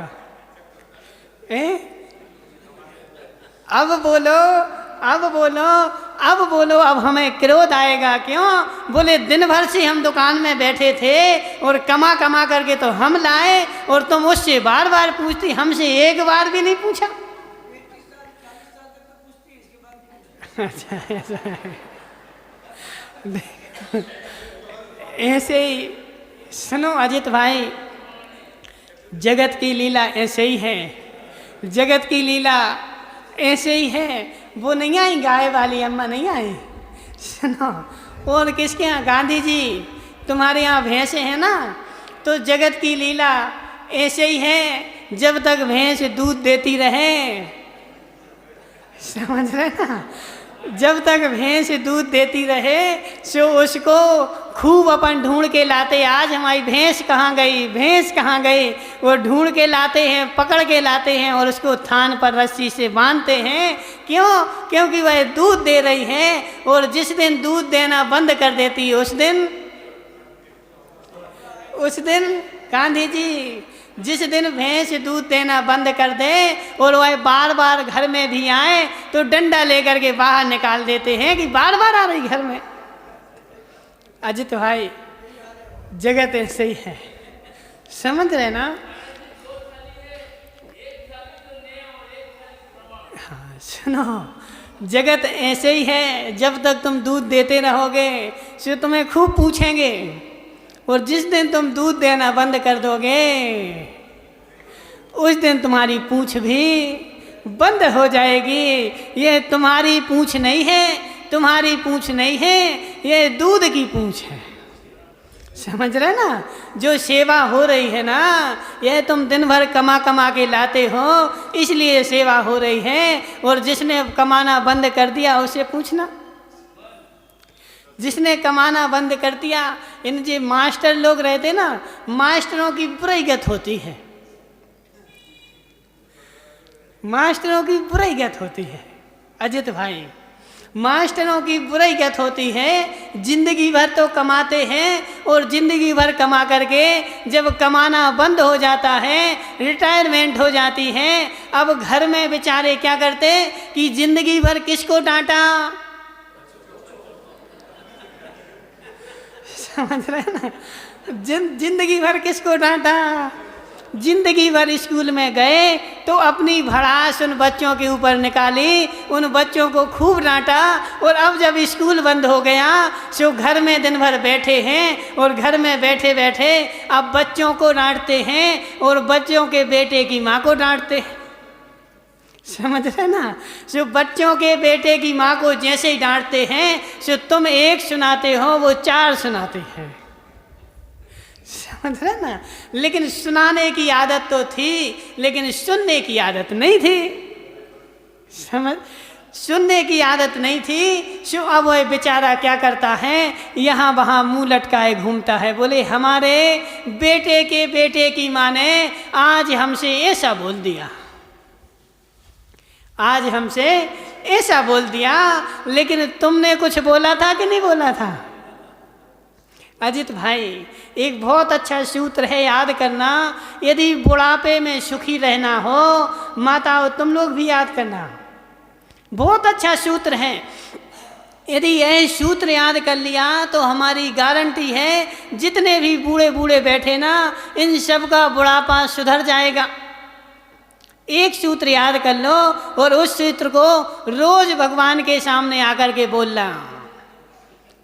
अब बोलो, अब बोलो, अब बोलो। अब हमें क्रोध आएगा। क्यों? बोले दिन भर से हम दुकान में बैठे थे, और कमा कमा करके तो हम लाए, और तुम उससे बार बार पूछती, हमसे एक बार भी नहीं पूछा। अच्छा ऐसा है। ऐसे ही सुनो अजित भाई, जगत की लीला ऐसे ही है, जगत की लीला ऐसे ही है। वो नहीं आई गाय वाली अम्मा, नहीं आई, सुनो। और किसके यहाँ? गांधी जी, तुम्हारे यहाँ भैंसे हैं ना, तो जगत की लीला ऐसे ही है। जब तक भैंस दूध देती रहे, समझ रहे ना, जब तक भैंस दूध देती रहे सो उसको खूब अपन ढूंढ के लाते। आज हमारी भैंस कहाँ गई, भैंस कहाँ गई, वो ढूंढ के लाते हैं, पकड़ के लाते हैं और उसको थान पर रस्सी से बांधते हैं। क्यों? क्योंकि वह दूध दे रही है, और जिस दिन दूध देना बंद कर देती उस दिन गांधी जी, जिस दिन भैंस दूध देना बंद कर दे और वह बार बार घर में भी आए तो डंडा लेकर के बाहर निकाल देते हैं कि बार बार आ रही घर में। अजित भाई, जगत ऐसे ही है, समझ रहे ना? हाँ सुनो, जगत ऐसे ही है। जब तक तुम दूध देते रहोगे तो तुम्हें खूब पूछेंगे, और जिस दिन तुम दूध देना बंद कर दोगे उस दिन तुम्हारी पूंछ भी बंद हो जाएगी। ये तुम्हारी पूंछ नहीं है, तुम्हारी पूंछ नहीं है, ये दूध की पूंछ है। समझ रहे ना? जो सेवा हो रही है ना, यह तुम दिन भर कमा कमा के लाते हो, इसलिए सेवा हो रही है। और जिसने कमाना बंद कर दिया उसे पूछना, जिसने कमाना बंद कर दिया। इन जो मास्टर लोग रहते ना, मास्टरों की बुराई गत होती है, मास्टरों की बुराई गत होती है अजित भाई, मास्टरों की बुराई गत होती है। जिंदगी भर तो कमाते हैं, और जिंदगी भर कमा करके जब कमाना बंद हो जाता है, रिटायरमेंट हो जाती है, अब घर में बेचारे क्या करते कि जिंदगी भर किसको डांटा, समझ रहे ना? जिंदगी भर किसको डांटा? जिंदगी भर स्कूल में गए तो अपनी भड़ास उन बच्चों के ऊपर निकाली, उन बच्चों को खूब डांटा। और अब जब स्कूल बंद हो गया तो घर में दिन भर बैठे हैं, और घर में बैठे बैठे अब बच्चों को डांटते हैं, और बच्चों के बेटे की माँ को डांटते हैं। समझ रहे ना? सो बच्चों के बेटे की माँ को जैसे ही डांटते हैं सो तुम एक सुनाते हो, वो 4 सुनाते हैं। समझ रहे ना? लेकिन सुनाने की आदत तो थी, लेकिन सुनने की आदत नहीं थी। समझ, सुनने की आदत नहीं थी। सो अब वह बेचारा क्या करता है, यहाँ वहाँ मुंह लटकाए घूमता है। बोले हमारे बेटे के बेटे की माँ ने आज हमसे ऐसा बोल दिया, आज हमसे ऐसा बोल दिया, लेकिन तुमने कुछ बोला था कि नहीं बोला था? अजित भाई, एक बहुत अच्छा सूत्र है, याद करना। यदि बुढ़ापे में सुखी रहना हो, माताओं तुम लोग भी याद करना, बहुत अच्छा सूत्र है। यदि यह सूत्र याद कर लिया तो हमारी गारंटी है, जितने भी बूढ़े बूढ़े बैठे ना, इन सब का बुढ़ापा सुधर जाएगा। एक सूत्र याद कर लो, और उस सूत्र को रोज भगवान के सामने आकर के बोलना।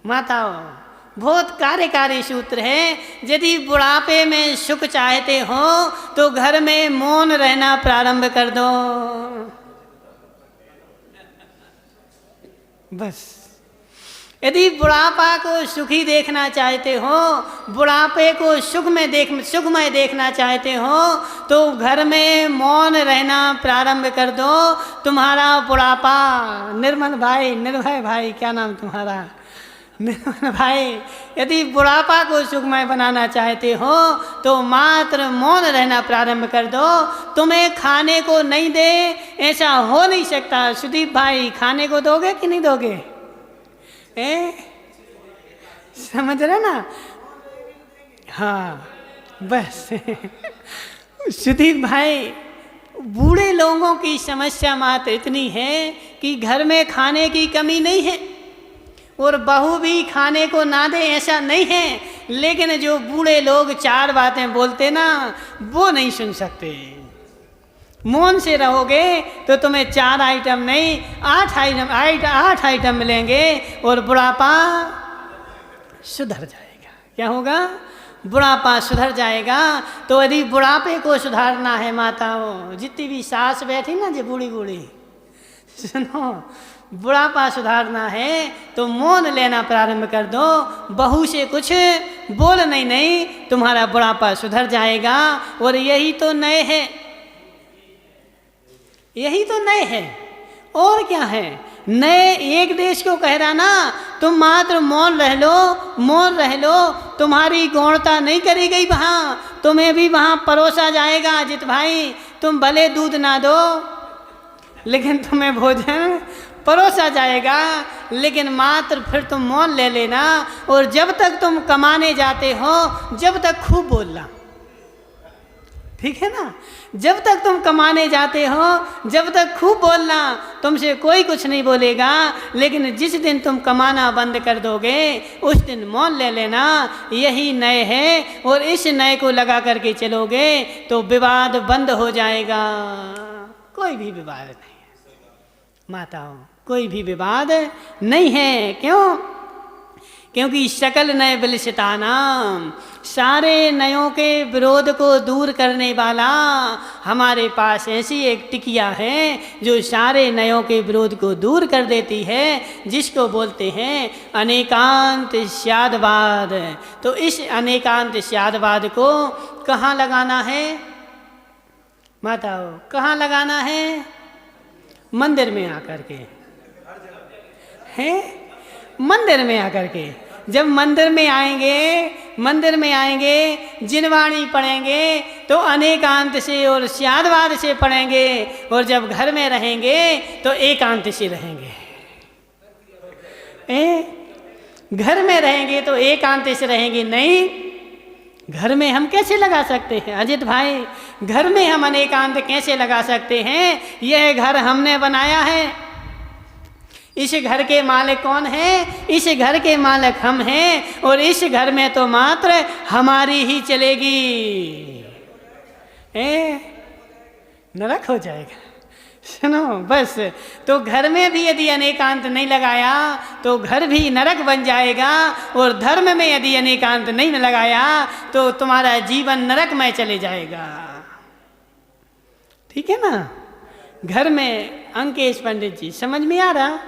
माताओं, बहुत कार्यकारी सूत्र है। यदि बुढ़ापे में सुख चाहते हो तो घर में मौन रहना प्रारंभ कर दो, बस। यदि बुढ़ापा को सुखी देखना चाहते हो, बुढ़ापे को सुखमय देखना चाहते हो, तो घर में मौन रहना प्रारंभ कर दो। तुम्हारा बुढ़ापा, निर्मल भाई, निर्भय भाई, क्या नाम तुम्हारा? निर्मल भाई, यदि बुढ़ापा को सुखमय बनाना चाहते हो तो मात्र मौन रहना प्रारंभ कर दो। तुम्हें खाने को नहीं दे, ऐसा हो नहीं सकता। सुदीप भाई, खाने को दोगे कि नहीं दोगे? समझ रहे ना? हाँ, बस। सुदीप भाई, बूढ़े लोगों की समस्या मात्र इतनी है कि घर में खाने की कमी नहीं है, और बहू भी खाने को ना दे ऐसा नहीं है, लेकिन जो बूढ़े लोग 4 बातें बोलते ना, वो नहीं सुन सकते, मौन से रहोगे तो तुम्हें 4 आइटम नहीं 8 आइटम मिलेंगे और बुढ़ापा सुधर जाएगा। क्या होगा? बुढ़ापा सुधर जाएगा। तो यदि बुढ़ापे को सुधारना है माताओं, जितनी भी सास बैठी ना जो बूढ़ी बूढ़ी, सुनो, बुढ़ापा सुधारना है तो मौन लेना प्रारंभ कर दो। बहू से कुछ बोल नहीं, तुम्हारा बुढ़ापा सुधर जाएगा। और यही तो नए है, यही तो नए है। और क्या है? नए एक देश को कह रहा ना, तुम मात्र मौन रह लो, मौन रह लो, तुम्हारी गौणता नहीं करी गई वहाँ, तुम्हें भी वहाँ परोसा जाएगा। अजित भाई, तुम भले दूध ना दो लेकिन तुम्हें भोजन परोसा जाएगा। लेकिन मात्र फिर तुम मौन ले लेना। और जब तक तुम कमाने जाते हो, जब तक खूब बोलना, ठीक है ना? जब तक तुम कमाने जाते हो, जब तक खूब बोलना, तुमसे कोई कुछ नहीं बोलेगा। लेकिन जिस दिन तुम कमाना बंद कर दोगे, उस दिन मौन ले लेना। यही नए है। और इस नए को लगा करके चलोगे तो विवाद बंद हो जाएगा। कोई भी विवाद नहीं है माताओं, कोई भी विवाद नहीं है। क्यों? क्योंकि सकल नए बिलसितानाम, सारे नयों के विरोध को दूर करने वाला हमारे पास ऐसी एक टिकिया है जो सारे नयों के विरोध को दूर कर देती है, जिसको बोलते हैं अनेकांत स्यादवाद। तो इस अनेकांत स्यादवाद को कहाँ लगाना है माताओं? कहाँ लगाना है? मंदिर में आकर के, हैं? मंदिर में आकर के। जब मंदिर में आएंगे, जिनवाणी पढ़ेंगे तो अनेकांत से और स्यादवाद से पढ़ेंगे। और जब घर में रहेंगे तो एकांत से रहेंगे। घर में रहेंगे तो एकांत से रहेंगे। नहीं, घर में हम कैसे लगा सकते हैं अजित भाई? घर में हम अनेकांत कैसे लगा सकते हैं? यह घर हमने बनाया है। इस घर के मालिक कौन है? इस घर के मालिक हम हैं। और इस घर में तो मात्र हमारी ही चलेगी। नरक हो जाएगा। सुनो बस, तो घर में भी यदि अनेकांत नहीं लगाया तो घर भी नरक बन जाएगा। और धर्म में यदि अनेकांत नहीं लगाया तो तुम्हारा जीवन नरक में चले जाएगा। ठीक है ना? घर में अंकेश पंडित जी, समझ में आ रहा?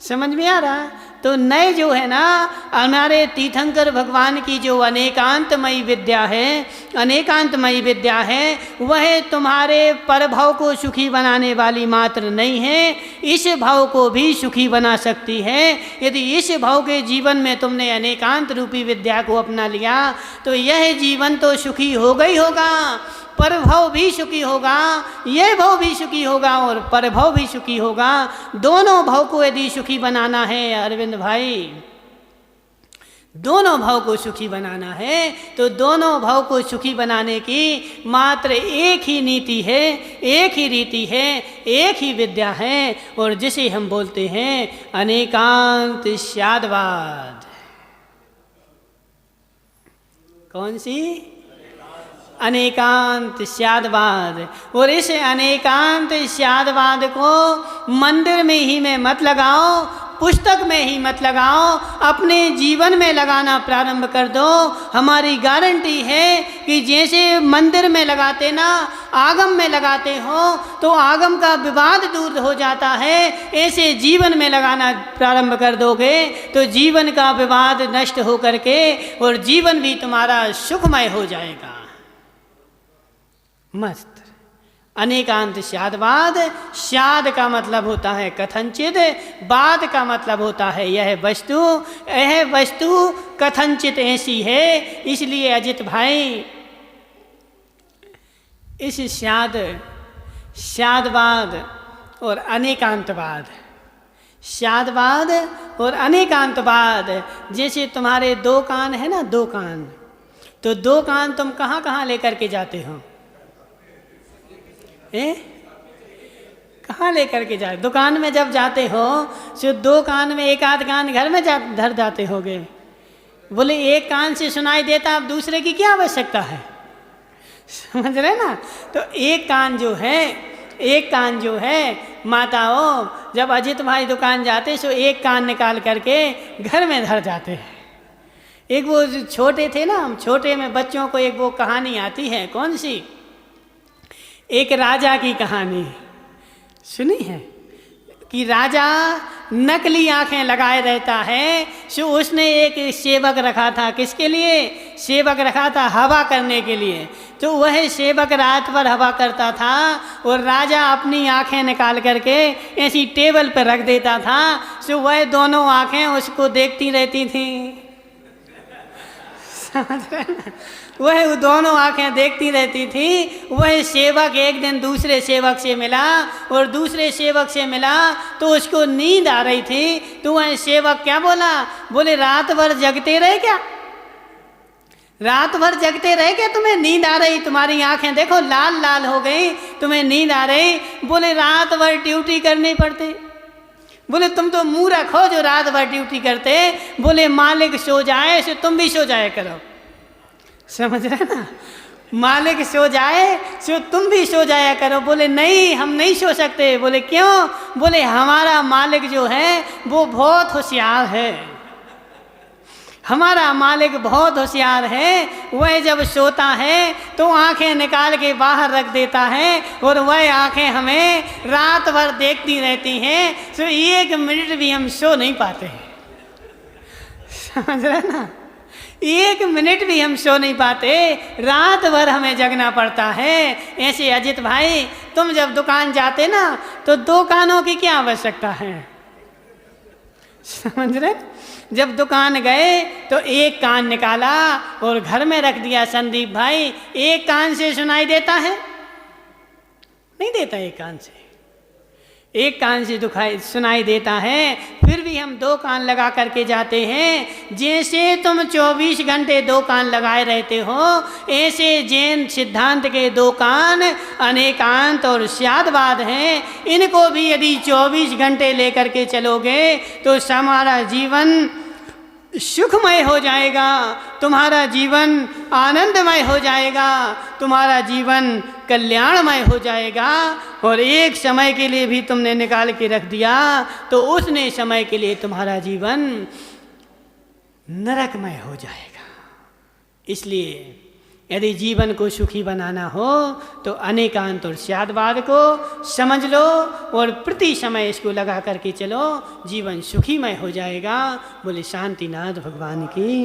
समझ में आ रहा? तो नए जो है ना, हमारे तीर्थंकर भगवान की जो अनेकांतमयी विद्या है, अनेकांतमयी विद्या है, वह तुम्हारे परभव को सुखी बनाने वाली मात्र नहीं है, इस भाव को भी सुखी बना सकती है। यदि इस भाव के जीवन में तुमने अनेकांत रूपी विद्या को अपना लिया तो यह जीवन तो सुखी होगा ही होगा, परभव भी सुखी होगा, यह भाव भी सुखी होगा और परभव भी सुखी होगा। दोनों भाव को यदि सुखी बनाना है अरविंद भाई, दोनों भाव को सुखी बनाना है तो दोनों भाव को सुखी बनाने की मात्र एक ही नीति है, एक ही रीति है, एक ही विद्या है। और जिसे हम बोलते हैं अनेकांत स्यादवाद। कौन सी? अनेकांत स्यादवाद। और इस अनेकांत स्यादवाद को मंदिर में ही में मत लगाओ, पुस्तक में ही मत लगाओ, अपने जीवन में लगाना प्रारंभ कर दो। हमारी गारंटी है कि जैसे मंदिर में लगाते ना, आगम में लगाते हो तो आगम का विवाद दूर हो जाता है, ऐसे जीवन में लगाना प्रारंभ कर दोगे तो जीवन का विवाद नष्ट हो करके और जीवन भी तुम्हारा सुखमय हो जाएगा। मस्त। अनेकांत स्यादवाद। स्याद का मतलब होता है कथनचित, वाद का मतलब होता है यह वस्तु कथनचित ऐसी है। इसलिए अजित भाई इस स्यादवाद और अनेकांतवाद, स्यादवाद और अनेकांतवाद, जैसे तुम्हारे 2 कान है ना, 2 कान, तो 2 कान तुम कहाँ कहाँ लेकर के जाते हो? कहाँ लेकर के जाए? दुकान में जब जाते हो तो 2 कान में एक आध कान घर में धर जाते होगे। बोले एक कान से सुनाई देता, अब दूसरे की क्या आवश्यकता है? समझ रहे ना। तो एक कान जो है माताओं, जब अजित भाई दुकान जाते सो एक कान निकाल करके घर में धर जाते हैं। एक वो छोटे थे ना, हम छोटे में बच्चों को एक वो कहानी आती है, कौन सी, एक राजा की कहानी सुनी है कि राजा नकली आंखें लगाए रहता है। सो उसने एक सेवक रखा था, किसके लिए, सेवक रखा था हवा करने के लिए। तो वह सेवक रात भर हवा करता था और राजा अपनी आंखें निकाल करके ऐसी टेबल पर रख देता था। सो वह दोनों आंखें उसको देखती रहती थी। समझ रहे ना, वह दोनों आंखें देखती रहती थी। वह सेवक एक दिन दूसरे सेवक से मिला और दूसरे सेवक से मिला तो उसको नींद आ रही थी। तो वह सेवक क्या बोला, बोले रात भर जगते रहे क्या, रात भर जगते रहे क्या, तुम्हें नींद आ रही, तुम्हारी आंखें देखो लाल लाल हो गई, तुम्हें नींद आ रही। बोले रात भर ड्यूटी करनी पड़ती। बोले तुम तो मूर्ख हो जो रात भर ड्यूटी करते। बोले मालिक सो जाए सो तुम भी सो जाया करो। समझ रहे ना, मालिक सो जाए सो तुम भी सो जाया करो। बोले नहीं, हम नहीं सो सकते। बोले क्यों, बोले हमारा मालिक जो है वो बहुत होशियार है, हमारा मालिक बहुत होशियार है। वह जब सोता है तो आंखें निकाल के बाहर रख देता है और वह आंखें हमें रात भर देखती रहती हैं। तो एक मिनट भी हम सो नहीं पाते। समझ रहे ना, एक मिनट भी हम सो नहीं पाते, रात भर हमें जगना पड़ता है। ऐसे अजित भाई, तुम जब दुकान जाते ना तो दो कानों की क्या आवश्यकता है। समझ रहे, जब दुकान गए तो एक कान निकाला और घर में रख दिया। संदीप भाई, एक कान से सुनाई देता है, नहीं देता, एक कान से, एक कान से सुनाई देता है। फिर भी हम दो कान लगा करके जाते हैं। जैसे तुम 24 घंटे दो कान लगाए रहते हो, ऐसे जैन सिद्धांत के दो कान अनेकांत और स्यादवाद हैं। इनको भी यदि 24 घंटे लेकर के चलोगे तो हमारा जीवन सुखमय हो जाएगा, तुम्हारा जीवन आनंदमय हो जाएगा, तुम्हारा जीवन कल्याणमय हो जाएगा। और एक समय के लिए भी तुमने निकाल के रख दिया तो उसने समय के लिए तुम्हारा जीवन नरकमय हो जाएगा। इसलिए यदि जीवन को सुखी बनाना हो तो अनेकांत और स्यादवाद को समझ लो और प्रति समय इसको लगा करके चलो, जीवन सुखीमय हो जाएगा। बोले शांतिनाथ भगवान की।